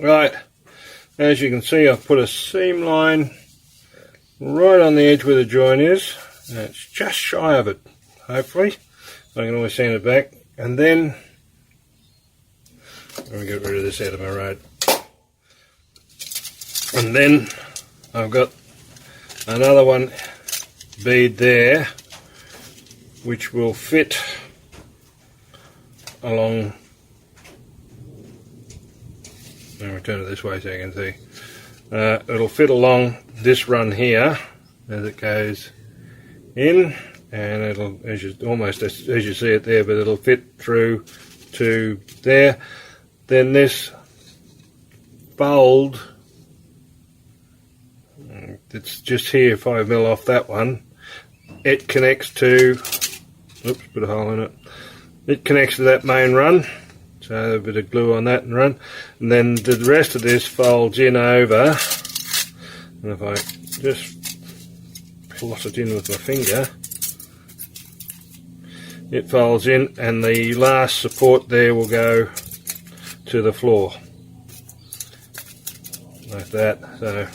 Right, as you can see, I've put a seam line right on the edge where the joint is, and it's just shy of it, hopefully. I can always sand it back, and then let me get rid of this out of my road. And then I've got another one bead there, which will fit along. Let me turn it this way so you can see. It'll fit along this run here as it goes in, and it'll, as you see it there, but it'll fit through to there. Then this fold, it's just here, 5mm off that one. It connects to, oops, put a hole in it. It connects to that main run. So a bit of glue on that and run, and then the rest of this folds in over, and if I just plot it in with my finger, it folds in, and the last support there will go to the floor like that. So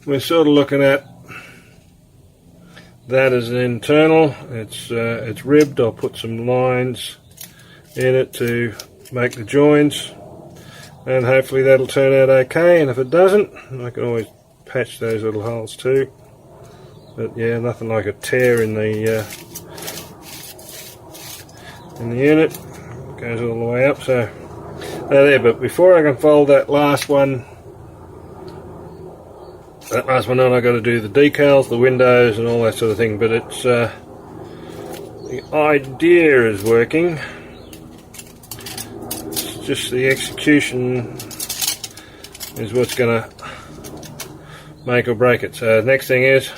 we're sort of looking at that as an internal. It's ribbed. I'll put some lines in it to make the joins, and hopefully that'll turn out okay, and if it doesn't, I can always patch those little holes too. But yeah, nothing like a tear in the unit. It goes all the way up, so there. But before I can fold that last one on, I've got to do the decals, the windows and all that sort of thing. But it's the idea is working. Just the execution is what's going to make or break it. So the next thing is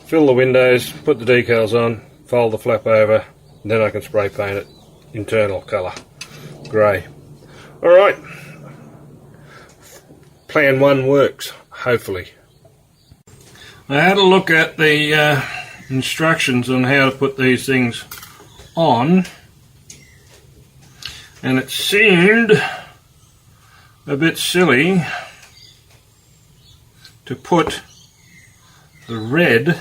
fill the windows, put the decals on, fold the flap over, and then I can spray paint it internal colour, grey. Alright, plan one works, hopefully. I had a look at the instructions on how to put these things on, and it seemed a bit silly to put the red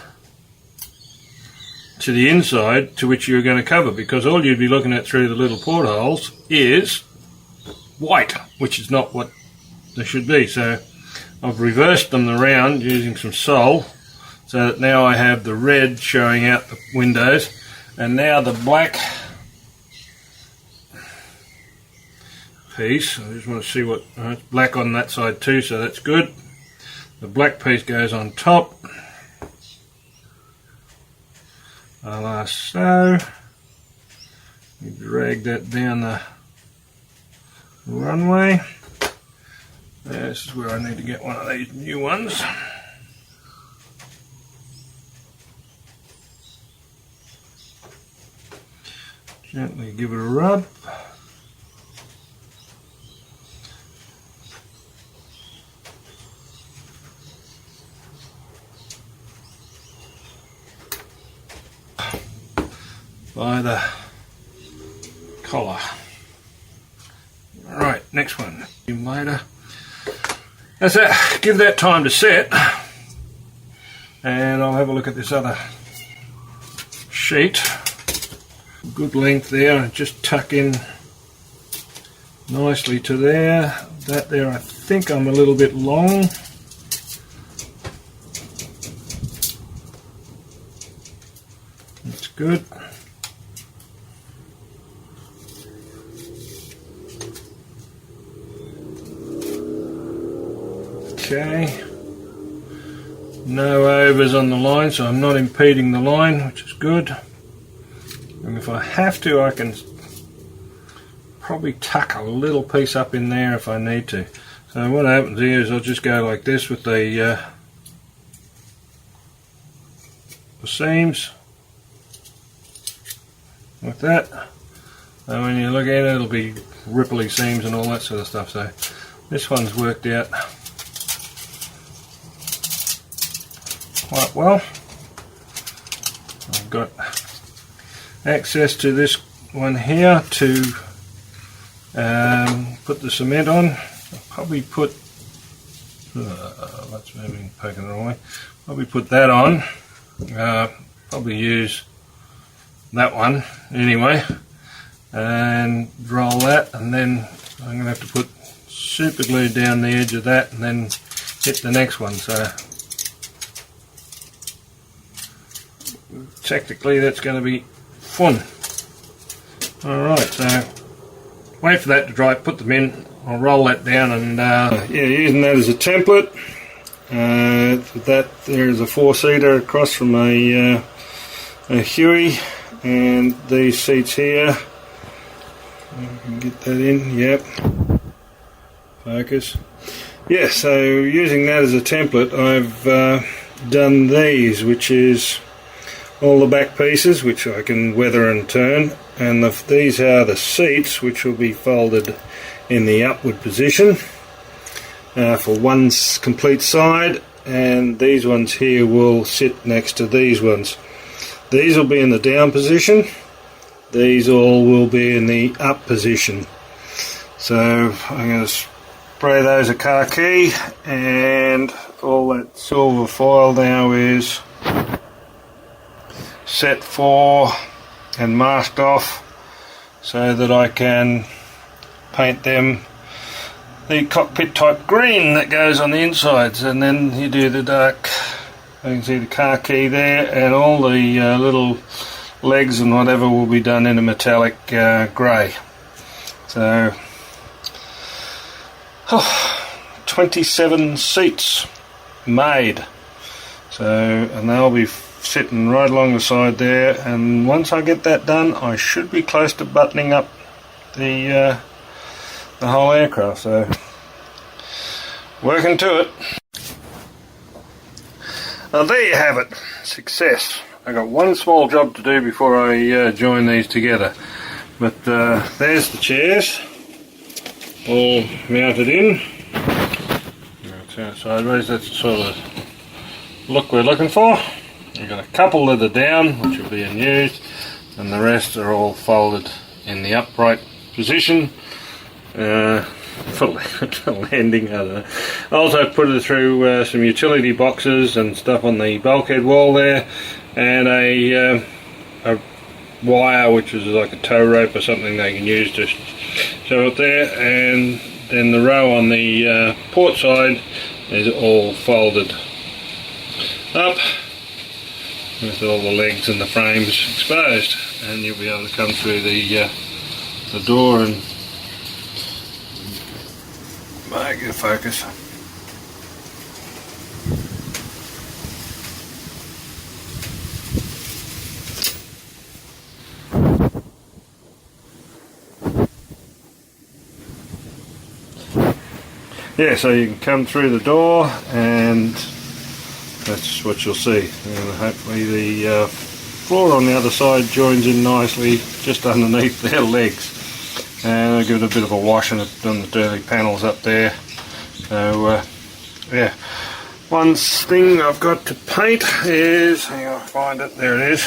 to the inside to which you're going to cover, because all you'd be looking at through the little portholes is white, which is not what they should be. So I've reversed them around using some Sol, so that now I have the red showing out the windows, and now the black piece, I just want to see what, it's black on that side too, so that's good. The black piece goes on top, so you drag that down the runway. This is where I need to get one of these new ones. Gently give it a rub. By the collar. Alright, next one. Later. That's it. Give that time to set, and I'll have a look at this other sheet. Good length there, and just tuck in nicely to there. That there, I think I'm a little bit long. That's good. Okay, no overs on the line, so I'm not impeding the line, which is good. And if I have to, I can probably tuck a little piece up in there if I need to. So what happens here is I'll just go like this with the seams, like that. So when you look at it, it'll be ripply seams and all that sort of stuff. So this one's worked out quite well. I've got access to this one here to put the cement on. I'll probably put that's moving, poking the wrong way. Probably put that on. Probably use that one anyway, and roll that, and then I'm going to have to put super glue down the edge of that and then hit the next one. So technically that's going to be fun. Alright, so wait for that to dry, put them in, I'll roll that down, and yeah, using that as a template. That there is a 4-seater across from a Huey, and these seats here, you can get that in, yep, focus. Yeah, so using that as a template, I've done these, which is all the back pieces, which I can weather and turn, and these are the seats, which will be folded in the upward position for one complete side, and these ones here will sit next to these ones. These will be in the down position, these all will be in the up position. So I'm going to spray those a khaki, and all that silver foil now is set for and masked off, so that I can paint them the cockpit type green that goes on the insides, and then you do the dark, you can see the khaki there, and all the little legs and whatever will be done in a metallic grey. So 27 seats made, so, and they'll be sitting right along the side there, and once I get that done I should be close to buttoning up the whole aircraft. So working to it. Now there you have it, success. I got one small job to do before I join these together, but there's the chairs all mounted in. Sideways, that's the sort of look we're looking for. You've got a couple that are down, which will be unused, and the rest are all folded in the upright position for landing. I don't know. I also put it through some utility boxes and stuff on the bulkhead wall there, and a wire which is like a tow rope or something they can use to show it there, and then the row on the port side is all folded up with all the legs and the frames exposed, and you'll be able to come through the door and make it focus. Yeah, so you can come through the door, and that's what you'll see, and hopefully the floor on the other side joins in nicely just underneath their legs, and I'll give it a bit of a wash on the dirty panels up there. So yeah, one thing I've got to paint is, hang on, find it, there it is,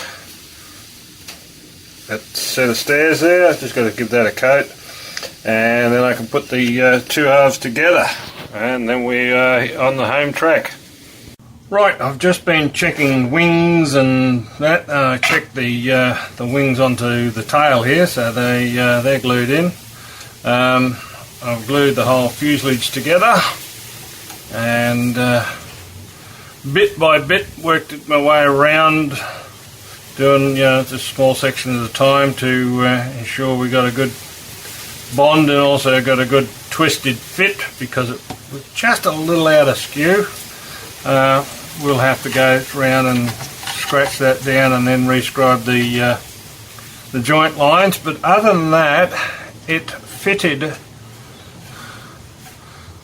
that set of stairs there. I've just got to give that a coat, and then I can put the two halves together, and then we are on the home track. Right, I've just been checking wings and that. I checked the wings onto the tail here, so they're glued in. I've glued the whole fuselage together, and bit by bit worked my way around, doing just a small section at a time to ensure we got a good bond and also got a good twisted fit, because it was just a little out of skew. We'll have to go around and scratch that down and then rescribe the joint lines, but other than that it fitted.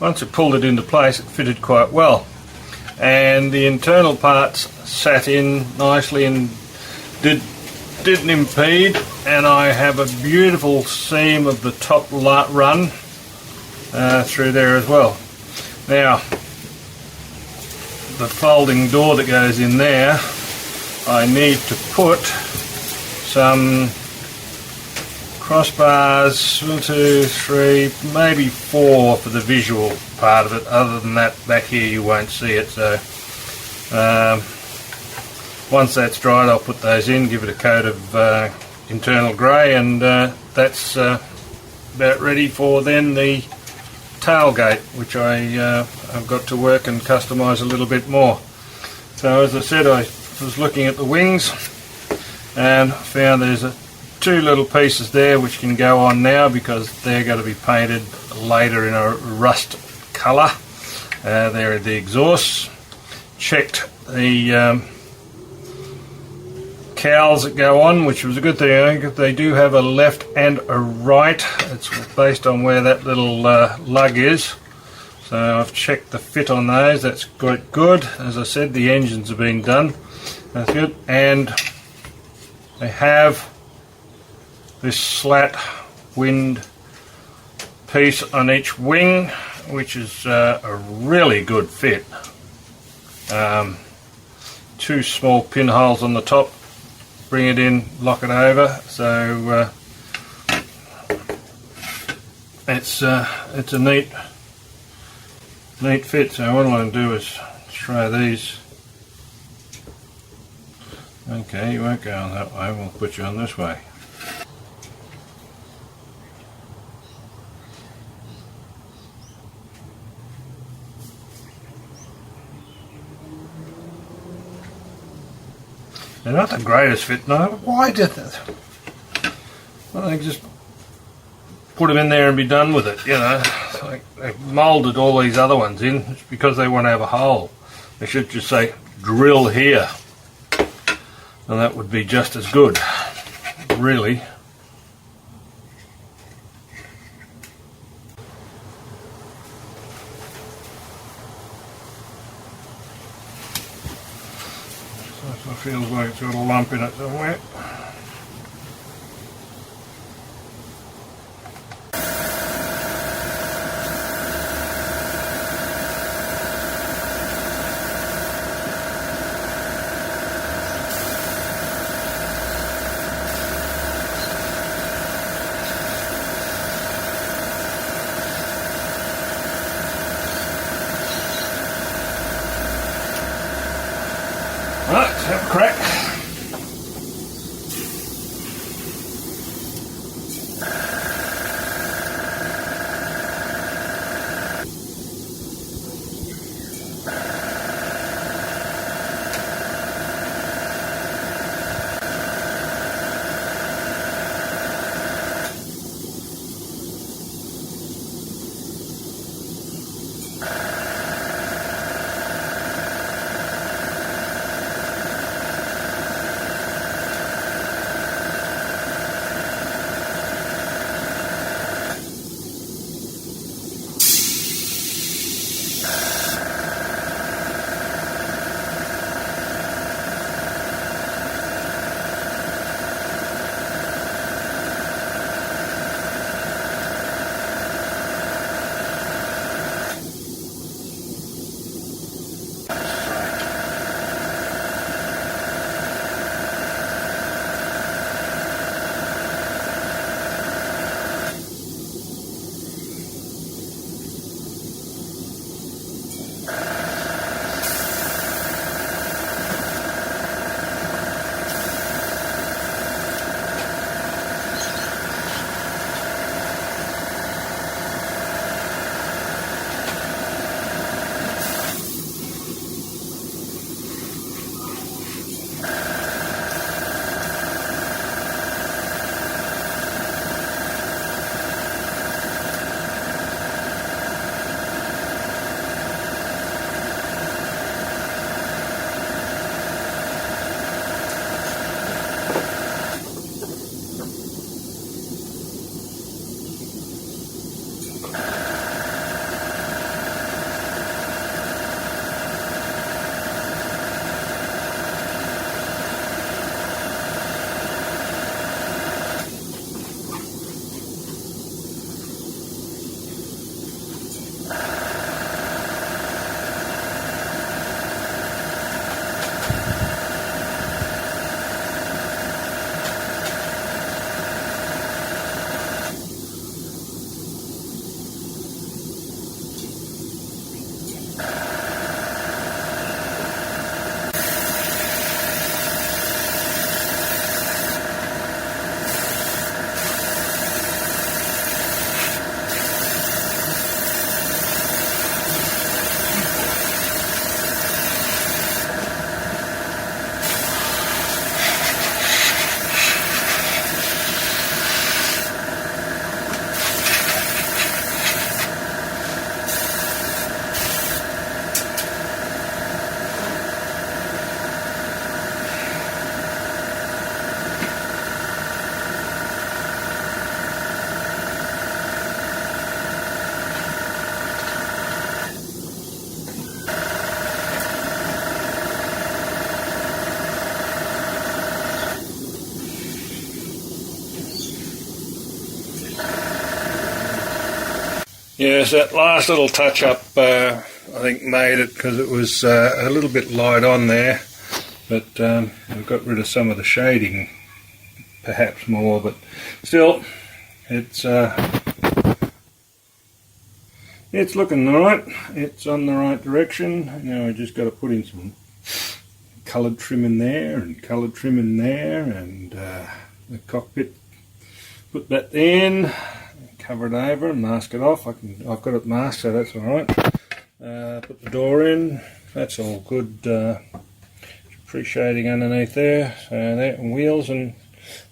Once I pulled it into place, it fitted quite well, and the internal parts sat in nicely and didn't impede and I have a beautiful seam of the top run through there as well. Now, the folding door that goes in there, I need to put some crossbars, 1, 2, 3, maybe 4 for the visual part of it. Other than that, back here you won't see it. So once that's dried, I'll put those in, give it a coat of internal grey, and that's about ready for then the tailgate, which I've got to work and customise a little bit more. So as I said, I was looking at the wings and found there's 2 little pieces there which can go on now because they're going to be painted later in a rust colour. There are the exhausts. Checked the cowls that go on, which was a good thing. I think they do have a left and a right. It's based on where that little lug is. So I've checked the fit on those. That's quite good. As I said, the engines have been done. That's good. And they have this slat wind piece on each wing, which is a really good fit. 2 small pinholes on the top, bring it in, lock it over. So it's a neat fit. So what I'm going to do is try these. Okay, you won't go on that way. We'll put you on this way. They're not the greatest fit, no. Why did that? Well, they just put them in there and be done with it, you know. Like they've moulded all these other ones in. It's because they want to have a hole. They should just say, drill here. And that would be just as good, really. So it feels like it's got a lump in it somewhere. Right, let's have a crack. Yes, that last little touch up I think made it, because it was a little bit light on there, but we've got rid of some of the shading, perhaps more, but still it's looking alright. It's on the right direction. Now we just got to put in some coloured trim in there and coloured trim in there, and the cockpit, put that in, cover it over and mask it off. I've got it masked, so that's alright. Put the door in, that's all good. Pre-shading underneath there, so that, and wheels, and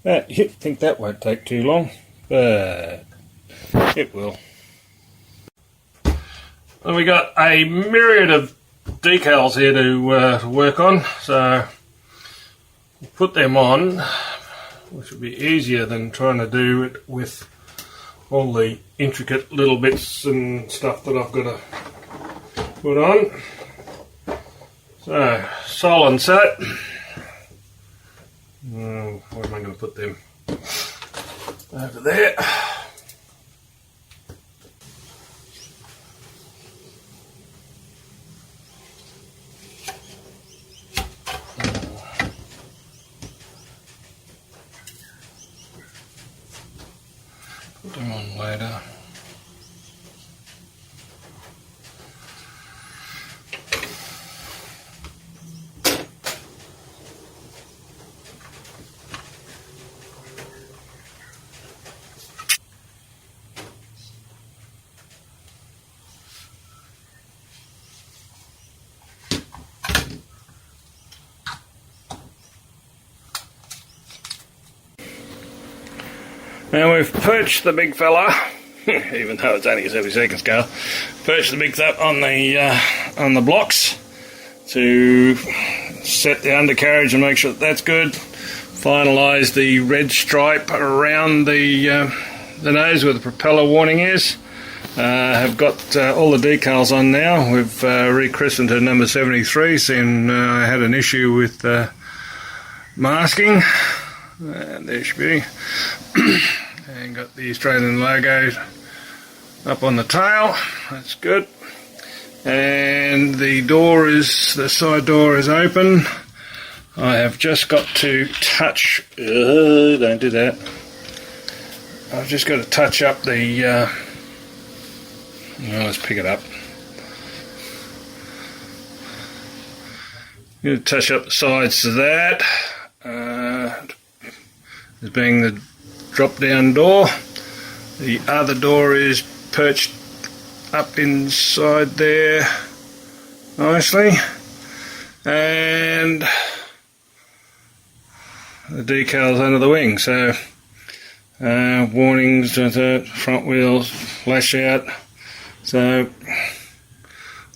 that, I think that won't take too long, but it will. And we got a myriad of decals here to work on, so we'll put them on, which will be easier than trying to do it with all the intricate little bits and stuff that I've got to put on. So, sol and set. Where am I going to put them? Over there. Put them on later. Now we've perched the big fella, even though it's only a 72nd scale, perched the big stuff on the blocks to set the undercarriage and make sure that that's good. Finalise the red stripe around the nose where the propeller warning is. Have got all the decals on now. We've rechristened her number 73, seeing I had an issue with masking. There she be. And got the Australian logo up on the tail, that's good. And the side door is open. I have just got to touch, don't do that. I've just got to touch up the, let's pick it up. I'm going to touch up the sides to that. As being the drop down door. The other door is perched up inside there nicely, and the decals under the wing, so warnings to the front wheels flash out, so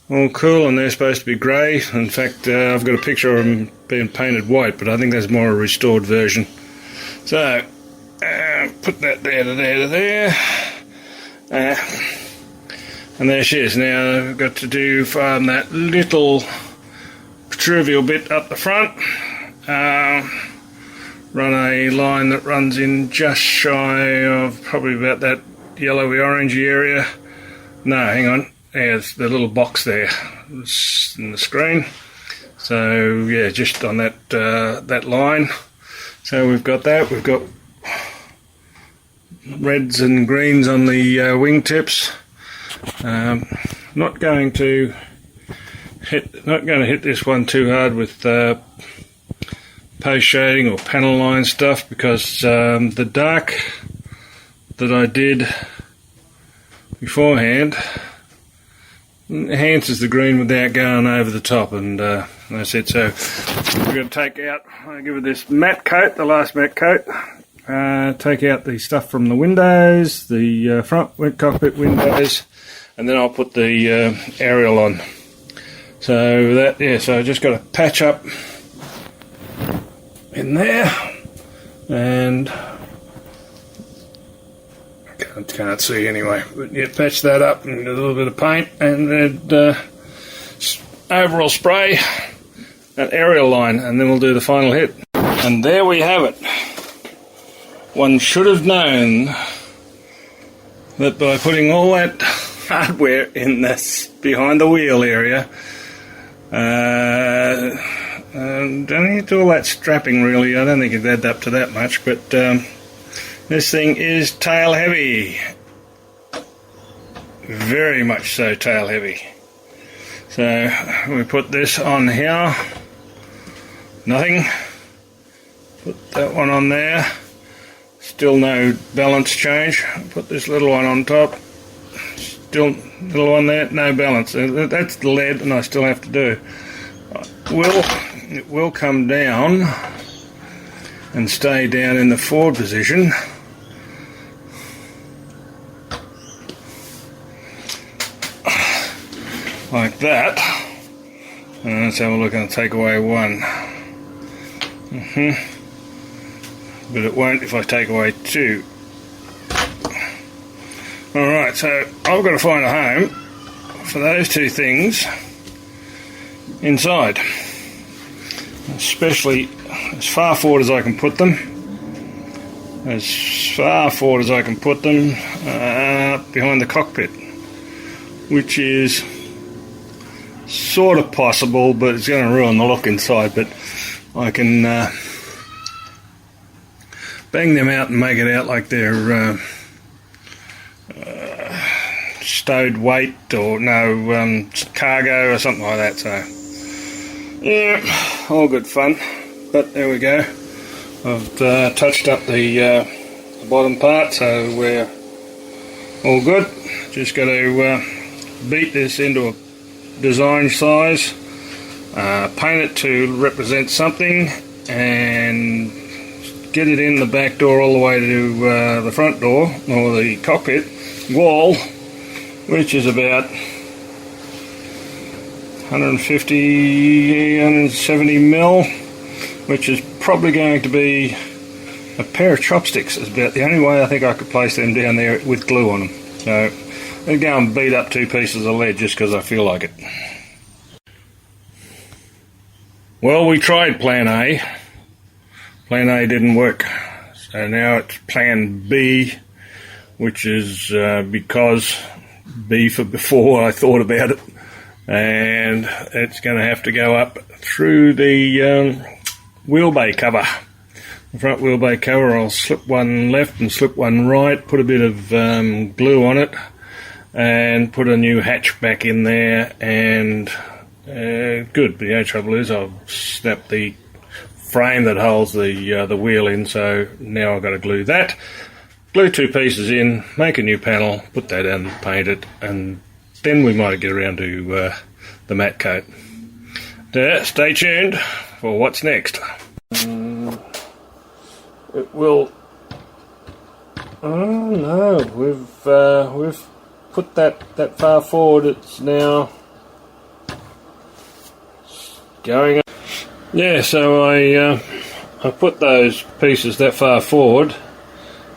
all cool. And they're supposed to be grey. In fact, I've got a picture of them being painted white, but I think that's more a restored version. So put that there to there to there, and there she is. Now I've got to do farm that little trivial bit up the front, run a line that runs in just shy of probably about that yellowy orangey area. No, hang on, there's the little box there in the screen, so yeah, just on that that line. So we've got that, we've got reds and greens on the wingtips. Not going to hit this one too hard with post shading or panel line stuff, because the dark that I did beforehand enhances the green without going over the top, and that's it. So we're going to take out, I'll give it this matte coat, the last matte coat. Take out the stuff from the windows, the front cockpit windows, and then I'll put the aerial on. So that, yeah, so I just got to patch up in there, and can't see anyway, but yeah, patch that up and a little bit of paint, and then overall spray that aerial line, and then we'll do the final hit. And there we have it. One should have known that by putting all that hardware in this behind the wheel area. Don't need all that strapping really. I don't think it adds up to that much, but this thing is tail heavy. Very much so tail heavy. So we put this on here. Nothing. Put that one on there. Still no balance change. Put this little one on top. Still little one there, no balance. That's the lead, and I still have to do. It will come down and stay down in the forward position. Like that. And let's have a look and take away one. But it won't if I take away two. Alright, so I've got to find a home for those two things inside. Especially as far forward as I can put them. As far forward as I can put them behind the cockpit. Which is sort of possible, but it's going to ruin the look inside. But I can bang them out and make it out like they're stowed weight or no cargo or something like that. So yeah, all good fun. But there we go. I've touched up the bottom part, so we're all good. Just got to beat this into a design size, paint it to represent something, and get it in the back door all the way to the front door or the cockpit wall, which is about 150, 170 mil, which is probably going to be a pair of chopsticks. Is about the only way I think I could place them down there with glue on them. So I'll go and beat up two pieces of lead just because I feel like it. Well, we tried plan A. Plan A didn't work. So now it's plan B, which is because B for before I thought about it. And it's going to have to go up through the wheel bay cover. The front wheel bay cover, I'll slip one left and slip one right, put a bit of glue on it, and put a new hatch back in there, and good. The only trouble is I've snapped the frame that holds the wheel in, so now I've got to glue that, glue two pieces in, make a new panel, put that in, paint it, and then we might get around to the matte coat. Stay tuned for what's next. It will. Oh no, we've put that far forward. It's now going up. Yeah, so I put those pieces that far forward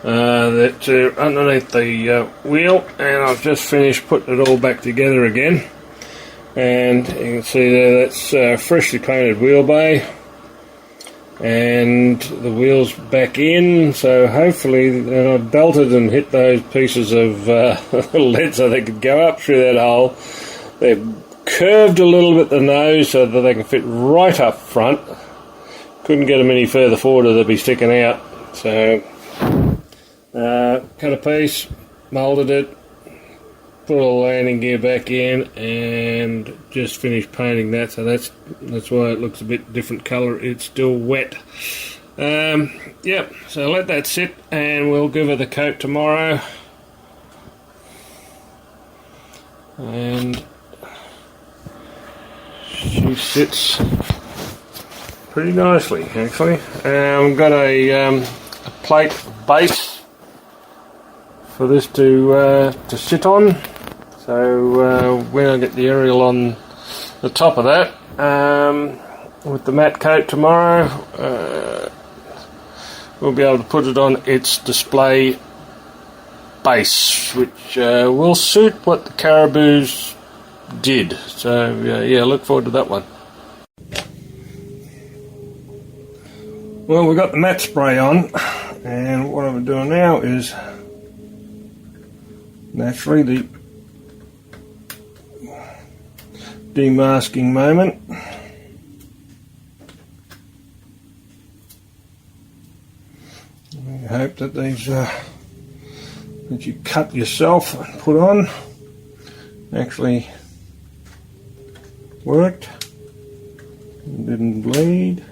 that underneath the wheel, and I've just finished putting it all back together again. And you can see there that's freshly painted wheel bay, and the wheels back in. So hopefully, and I belted and hit those pieces of lead so they could go up through that hole. They've curved a little bit the nose so that they can fit right up front. Couldn't get them any further forward or they'd be sticking out. So cut a piece, moulded it, put a landing gear back in, and just finished painting that. So that's why it looks a bit different colour. It's still wet. Yep, so let that sit and we'll give her the coat tomorrow. And she sits pretty nicely, actually. We've got a plate base for this to sit on. So when I get the aerial on the top of that, with the matte coat tomorrow, we'll be able to put it on its display base, which will suit what the Caribous did. So yeah, look forward to that one. Well, we've got the matte spray on, and what I'm doing now is naturally the demasking moment. I hope that these that you cut yourself and put on actually worked and didn't bleed.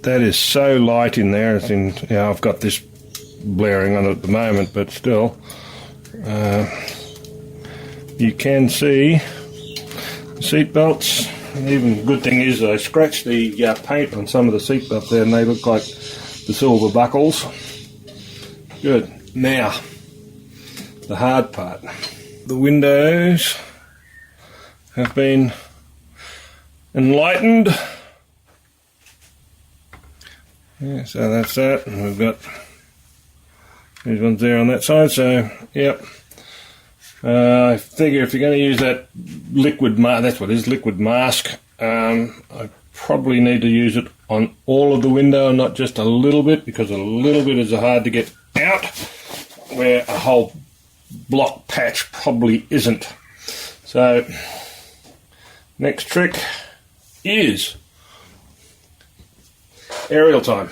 That is so light in there. It's in, you know, I've got this blaring on at the moment, but still, you can see the seat belts. And even the good thing is I scratched the paint on some of the seat belts there, and they look like the silver buckles. Good. Now, the hard part. The windows have been enlightened. Yeah, so that's that, and we've got these ones there on that side, so yep. I figure if you're going to use that liquid mask, that's what it is, liquid mask, I probably need to use it on all of the window, not just a little bit, because a little bit is hard to get out, where a whole block patch probably isn't. So, next trick is aerial time.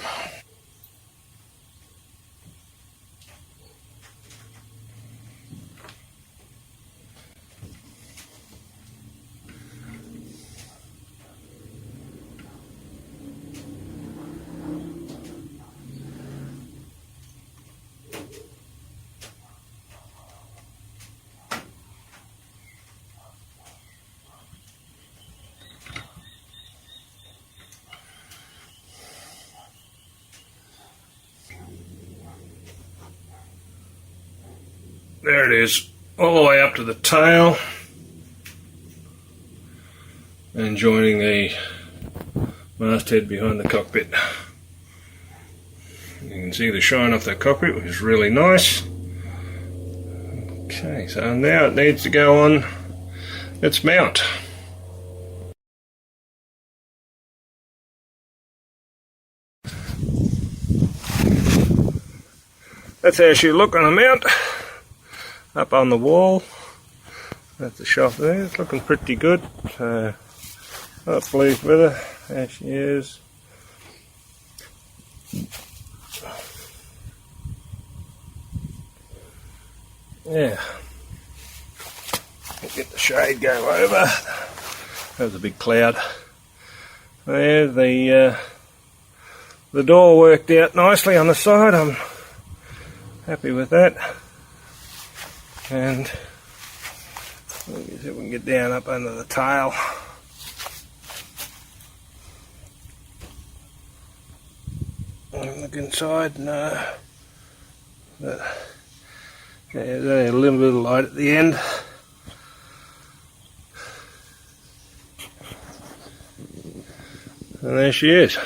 There it is, all the way up to the tail and joining the masthead behind the cockpit. You can see the shine off that cockpit, which is really nice. Okay, so now it needs to go on its mount. That's how she look on a mount. Up on the wall, that's the shot there, it's looking pretty good, so not pleased with her, there she is. Yeah, get the shade go over, that was a big cloud. There's the door worked out nicely on the side, I'm happy with that. And let me see if we can get down up under the tail. Look inside, no. But yeah, there's a little bit of light at the end. And there she is.